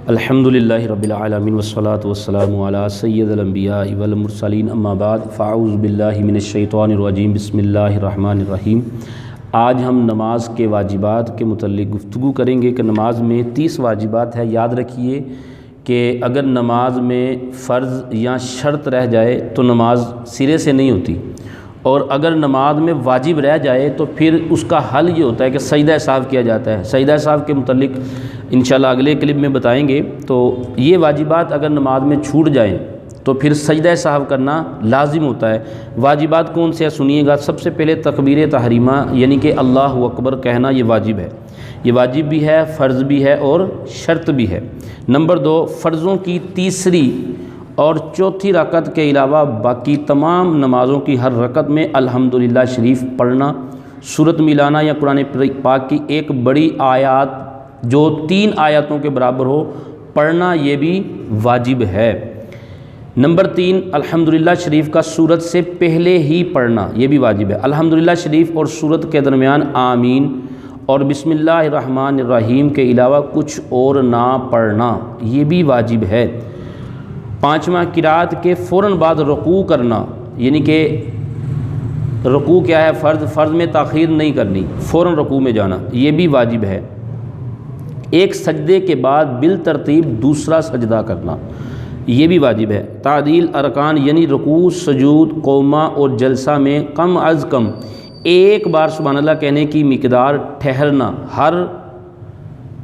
الحمدللہ رب العالمین والصلاة والسلام علی سید الانبیاء والمرسلین اما بعد فاعوذ باللہ من الشیطان الرجیم بسم اللہ الرحمن الرحیم۔ آج ہم نماز کے واجبات کے متعلق گفتگو کریں گے کہ نماز میں 30 واجبات ہے۔ یاد رکھیے کہ اگر نماز میں فرض یا شرط رہ جائے تو نماز سرے سے نہیں ہوتی، اور اگر نماز میں واجب رہ جائے تو پھر اس کا حل یہ ہوتا ہے کہ سجدہ سہو کیا جاتا ہے۔ سجدہ سہو کے متعلق انشاءاللہ اگلے کلپ میں بتائیں گے۔ تو یہ واجبات اگر نماز میں چھوٹ جائیں تو پھر سجدہ سہو کرنا لازم ہوتا ہے۔ واجبات کون سے ہیں سنیے گا۔ سب سے پہلے تکبیر تحریمہ یعنی کہ اللہ اکبر کہنا، یہ واجب ہے، یہ واجب بھی ہے، فرض بھی ہے اور شرط بھی ہے۔ نمبر 2، فرضوں کی تیسری اور چوتھی رکعت کے علاوہ باقی تمام نمازوں کی ہر رکعت میں الحمدللہ شریف پڑھنا، سورت ملانا یا قرآن پاک کی ایک بڑی آیات جو 3 آیاتوں کے برابر ہو پڑھنا، یہ بھی واجب ہے۔ نمبر 3، الحمدللہ شریف کا سورت سے پہلے ہی پڑھنا، یہ بھی واجب ہے۔ الحمدللہ شریف اور سورت کے درمیان آمین اور بسم اللہ الرحمن الرحیم کے علاوہ کچھ اور نہ پڑھنا، یہ بھی واجب ہے۔ 5واں، قرات کے فوراً بعد رکوع کرنا، یعنی کہ رکوع کیا ہے، فرض میں تاخیر نہیں کرنی، فوراً رکوع میں جانا، یہ بھی واجب ہے۔ ایک سجدے کے بعد بالترتیب دوسرا سجدہ کرنا، یہ بھی واجب ہے۔ تعدیل ارکان یعنی رکوع، سجود، قومہ اور جلسہ میں کم از کم ایک بار سبحان اللہ کہنے کی مقدار ٹھہرنا، ہر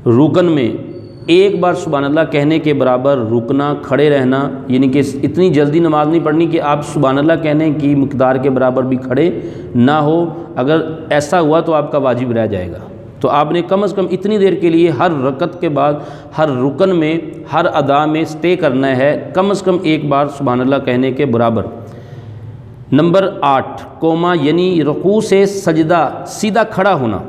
رکن میں ایک بار سبحان اللہ کہنے کے برابر رکنا، کھڑے رہنا، یعنی کہ اتنی جلدی نماز نہیں پڑھنی کہ آپ سبحان اللہ کہنے کی مقدار کے برابر بھی کھڑے نہ ہو۔ اگر ایسا ہوا تو آپ کا واجب رہ جائے گا۔ تو آپ نے کم از کم اتنی دیر کے لیے ہر رکعت کے بعد ہر رکن میں ہر ادا میں سٹے کرنا ہے، کم از کم ایک بار سبحان اللہ کہنے کے برابر۔ نمبر 8، قومہ یعنی رکوع سے سجدہ سیدھا کھڑا ہونا،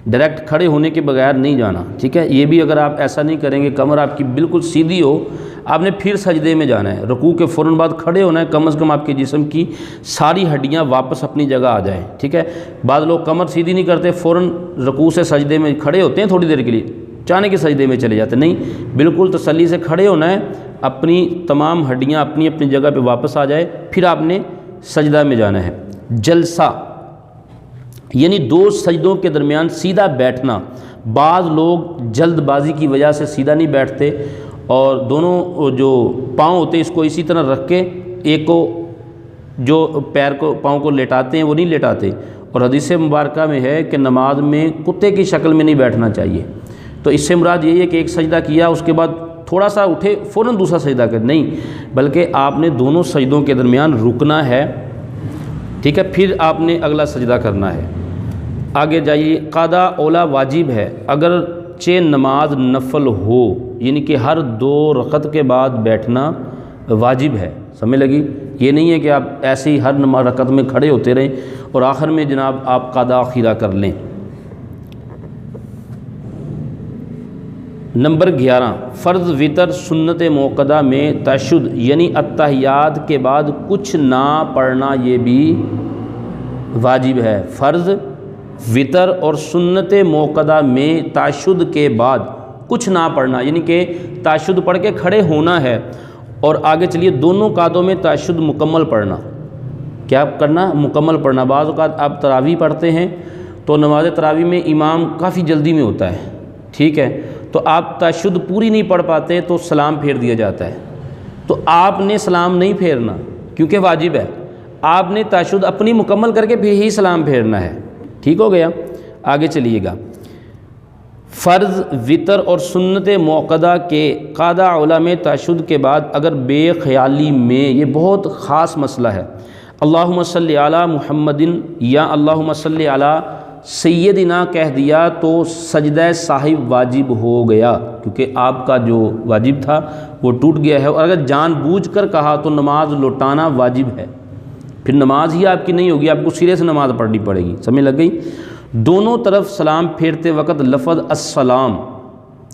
ڈائریکٹ کھڑے ہونے کے بغیر نہیں جانا، ٹھیک ہے۔ یہ بھی اگر آپ ایسا نہیں کریں گے، کمر آپ کی بالکل سیدھی ہو، آپ نے پھر سجدے میں جانا ہے، رکوع کے فوراً بعد کھڑے ہونا ہے، کم از کم آپ کے جسم کی ساری ہڈیاں واپس اپنی جگہ آ جائیں، ٹھیک ہے۔ بعض لوگ کمر سیدھی نہیں کرتے، فوراً رکوع سے سجدے میں کھڑے ہوتے ہیں، تھوڑی دیر کے لیے چانے کے سجدے میں چلے جاتے ہیں، نہیں، بالکل تسلی سے کھڑے ہونا ہے، اپنی تمام ہڈیاں اپنی اپنی جگہ پہ واپس آ جائے، پھر آپ نے سجدہ میں جانا ہے۔ جلسہ یعنی 2 سجدوں کے درمیان سیدھا بیٹھنا، بعض لوگ جلد بازی کی وجہ سے سیدھا نہیں بیٹھتے اور دونوں جو پاؤں ہوتے ہیں اس کو اسی طرح رکھ کے ایک کو جو پاؤں کو لیٹاتے ہیں وہ نہیں لیٹاتے، اور حدیث مبارکہ میں ہے کہ نماز میں کتے کی شکل میں نہیں بیٹھنا چاہیے۔ تو اس سے مراد یہی ہے کہ ایک سجدہ کیا اس کے بعد تھوڑا سا اٹھے فوراً دوسرا سجدہ کر، نہیں، بلکہ آپ نے دونوں سجدوں کے درمیان رکنا ہے، ٹھیک ہے، پھر آپ نے اگلا سجدہ کرنا ہے۔ آگے جائیے، قضا اولا واجب ہے اگرچہ نماز نفل ہو، یعنی کہ ہر 2 رکعت کے بعد بیٹھنا واجب ہے، سمجھ لگی؟ یہ نہیں ہے کہ آپ ایسے ہی ہر رکعت میں کھڑے ہوتے رہیں اور آخر میں جناب آپ قضا اخیرہ کر لیں۔ نمبر 11، فرض، وتر، سنت موقدہ میں تشہد یعنی اتحیات کے بعد کچھ نہ پڑھنا، یہ بھی واجب ہے۔ فرض، وتر اور سنت موقدہ میں تشہد کے بعد کچھ نہ پڑھنا، یعنی کہ تشہد پڑھ کے کھڑے ہونا ہے، اور آگے چلیے دونوں قعدوں میں تشہد مکمل پڑھنا۔ کیا کرنا؟ مکمل پڑھنا۔ بعض اوقات آپ تراویح پڑھتے ہیں تو نماز تراویح میں امام کافی جلدی میں ہوتا ہے، ٹھیک ہے، تو آپ تشہد پوری نہیں پڑھ پاتے تو سلام پھیر دیا جاتا ہے، تو آپ نے سلام نہیں پھیرنا کیونکہ واجب ہے، آپ نے تشہد اپنی مکمل کر کے پھر ہی سلام پھیرنا ہے، ٹھیک ہو گیا۔ آگے چلیے گا، فرض، وتر اور سنت موقدہ کے قضا اولا میں تشہد کے بعد اگر بے خیالی میں، یہ بہت خاص مسئلہ ہے، اللہم صلی علی محمد یا اللہم صلی علی سیدنا کہہ دیا تو سجدہ صاحب واجب ہو گیا، کیونکہ آپ کا جو واجب تھا وہ ٹوٹ گیا ہے، اور اگر جان بوجھ کر کہا تو نماز لوٹانا واجب ہے، پھر نماز ہی آپ کی نہیں ہوگی، آپ کو سرے سے نماز پڑھنی پڑے گی، سمجھ لگ گئی؟ دونوں طرف سلام پھیرتے وقت لفظ السلام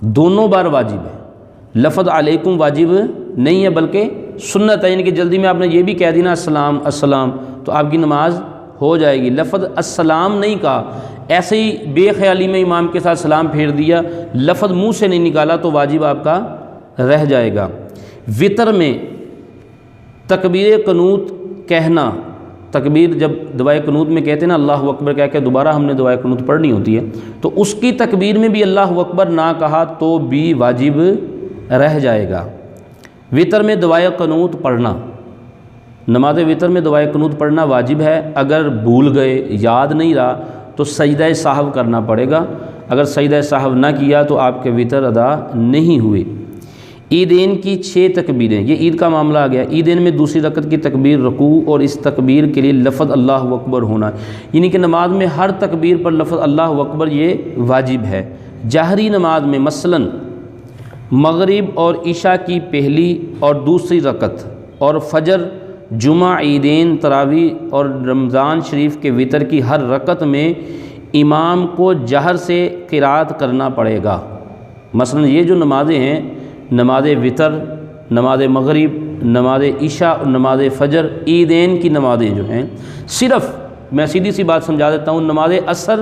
دونوں بار واجب ہے، لفظ علیکم واجب نہیں ہے بلکہ سنت ہے، یعنی کہ جلدی میں آپ نے یہ بھی کہہ دی نا السلام السلام تو آپ کی نماز ہو جائے گی۔ لفظ السلام نہیں کہا، ایسے ہی بے خیالی میں امام کے ساتھ سلام پھیر دیا، لفظ منہ سے نہیں نکالا تو واجب آپ کا رہ جائے گا۔ وطر میں تکبیر قنوت کہنا، تکبیر جب دعائے قنوت میں کہتے ہیں نا اللہ اکبر کہہ کے دوبارہ ہم نے دعائے قنوت پڑھنی ہوتی ہے، تو اس کی تکبیر میں بھی اللہ اکبر نہ کہا تو بھی واجب رہ جائے گا۔ وطر میں دعائے قنوت پڑھنا، نماز وطر میں دعائے قنوت پڑھنا واجب ہے۔ اگر بھول گئے، یاد نہیں رہا تو سجدہ سہو کرنا پڑے گا، اگر سجدہ سہو نہ کیا تو آپ کے وطر ادا نہیں ہوئے۔ عیدین کی 6 تکبیریں، یہ عید کا معاملہ آ گیا۔ عیدین میں دوسری رکعت کی تکبیر رکوع اور اس تکبیر کے لیے لفظ اللہ اکبر ہونا، یعنی کہ نماز میں ہر تکبیر پر لفظ اللہ اکبر یہ واجب ہے۔ جہری نماز میں مثلاً مغرب اور عشاء کی پہلی اور دوسری رکعت اور فجر، جمعہ، عیدین، تراویح اور رمضان شریف کے وطر کی ہر رکعت میں امام کو جہر سے قرات کرنا پڑے گا۔ مثلا یہ جو نمازیں ہیں، نماز وطر، نماز مغرب، نماز عشاء اور نماز فجر، عیدین کی نمازیں جو ہیں، صرف میں سیدھی سی بات سمجھا دیتا ہوں، نماز عصر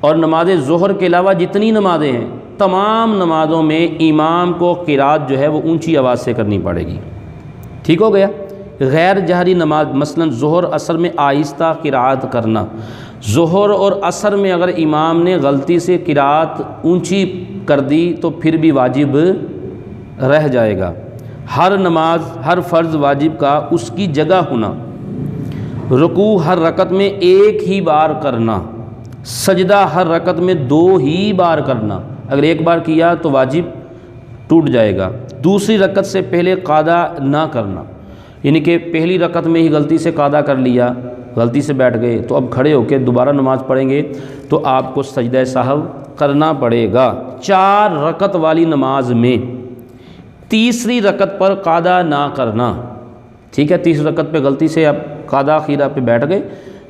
اور نماز ظہر کے علاوہ جتنی نمازیں ہیں تمام نمازوں میں امام کو قرات جو ہے وہ اونچی آواز سے کرنی پڑے گی۔ ٹھیک ہو گیا؟ غیر جہری نماز مثلا ظہر عصر میں آہستہ قرات کرنا، ظہر اور عصر میں اگر امام نے غلطی سے قرات اونچی کر دی تو پھر بھی واجب رہ جائے گا۔ ہر نماز، ہر فرض واجب کا اس کی جگہ ہونا، رکوع ہر رکعت میں 1 ہی بار کرنا، سجدہ ہر رکعت میں 2 ہی بار کرنا، اگر 1 بار کیا تو واجب ٹوٹ جائے گا۔ دوسری رکعت سے پہلے قاعدہ نہ کرنا، یعنی کہ پہلی رکعت میں ہی غلطی سے قاعدہ کر لیا، غلطی سے بیٹھ گئے تو اب کھڑے ہو کے دوبارہ نماز پڑھیں گے تو آپ کو سجدہ سہو کرنا پڑے گا۔ 4 رکعت والی نماز میں تیسری رکعت پر قاعدہ نہ کرنا، ٹھیک ہے؟ تیسری رکعت پہ غلطی سے آپ قاعدہ خیرہ پہ بیٹھ گئے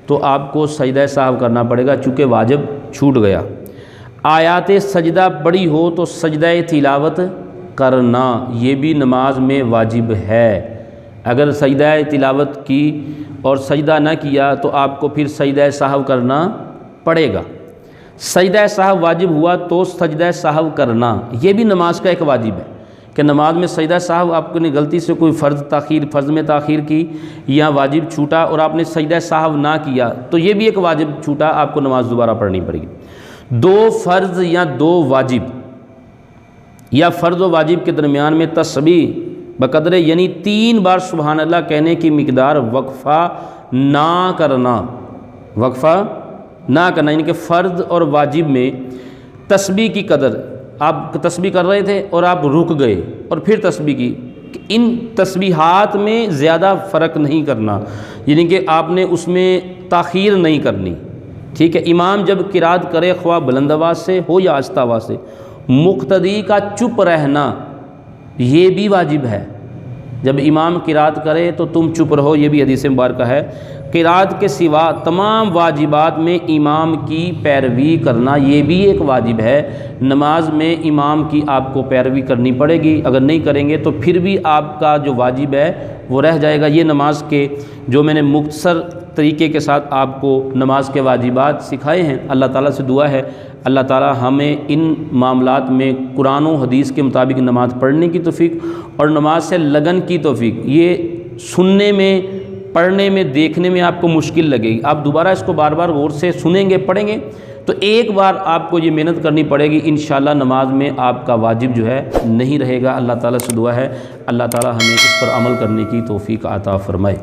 تو آپ کو سجدہ سہو کرنا پڑے گا چونکہ واجب چھوٹ گیا۔ آیات سجدہ بڑی ہو تو سجدہ تلاوت کرنا، یہ بھی نماز میں واجب ہے۔ اگر سجدہ تلاوت کی اور سجدہ نہ کیا تو آپ کو پھر سجدہ سہو کرنا پڑے گا۔ سجدہ سہو واجب ہوا تو سجدہ سہو کرنا، یہ بھی نماز کا ایک واجب ہے کہ نماز میں سجدہ سہو آپ نے غلطی سے کوئی فرض میں تاخیر کی یا واجب چھوٹا اور آپ نے سجدہ سہو نہ کیا تو یہ بھی ایک واجب چھوٹا، آپ کو نماز دوبارہ پڑھنی پڑے گی۔ 2 فرض یا 2 واجب یا فرض و واجب کے درمیان میں تسبیح بقدر یعنی 3 بار سبحان اللہ کہنے کی مقدار وقفہ نہ کرنا، یعنی کہ فرض اور واجب میں تسبیح کی قدر، آپ تسبیح کر رہے تھے اور آپ رک گئے اور پھر تسبیح کی، ان تسبیحات میں زیادہ فرق نہیں کرنا، یعنی کہ آپ نے اس میں تاخیر نہیں کرنی، ٹھیک ہے؟ امام جب قرات کرے خواہ بلند آواز سے ہو یا آہستہ آواز سے، مقتدی کا چپ رہنا یہ بھی واجب ہے۔ جب امام قرات کرے تو تم چپ رہو، یہ بھی حدیث مبارکہ ہے۔ قرات کے سوا تمام واجبات میں امام کی پیروی کرنا یہ بھی ایک واجب ہے۔ نماز میں امام کی آپ کو پیروی کرنی پڑے گی، اگر نہیں کریں گے تو پھر بھی آپ کا جو واجب ہے وہ رہ جائے گا۔ یہ نماز کے جو میں نے مختصر طریقے کے ساتھ آپ کو نماز کے واجبات سکھائے ہیں، اللہ تعالیٰ سے دعا ہے اللہ تعالیٰ ہمیں ان معاملات میں قرآن و حدیث کے مطابق نماز پڑھنے کی توفیق اور نماز سے لگن کی توفیق۔ یہ سننے میں، پڑھنے میں، دیکھنے میں آپ کو مشکل لگے گی، آپ دوبارہ اس کو بار بار غور سے سنیں گے، پڑھیں گے تو ایک بار آپ کو یہ محنت کرنی پڑے گی، انشاءاللہ نماز میں آپ کا واجب جو ہے نہیں رہے گا۔ اللہ تعالیٰ سے دعا ہے اللہ تعالیٰ ہمیں اس پر عمل کرنے کی توفیق عطا فرمائے۔